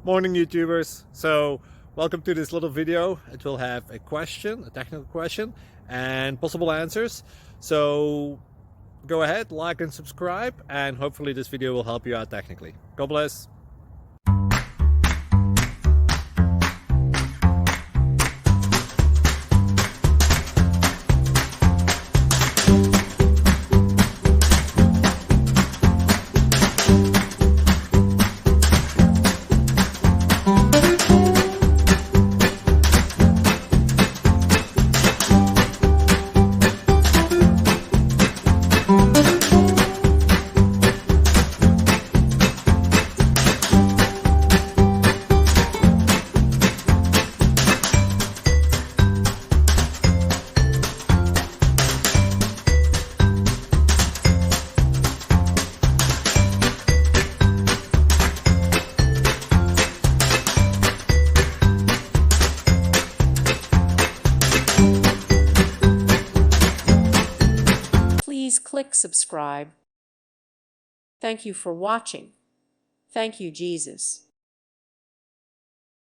Morning YouTubers. So welcome to this little video. It will have a question, a technical question, and possible answers. So go ahead, like and subscribe, and hopefully this video will help you out technically. God bless. Please click subscribe. Thank you for watching. Thank you, Jesus.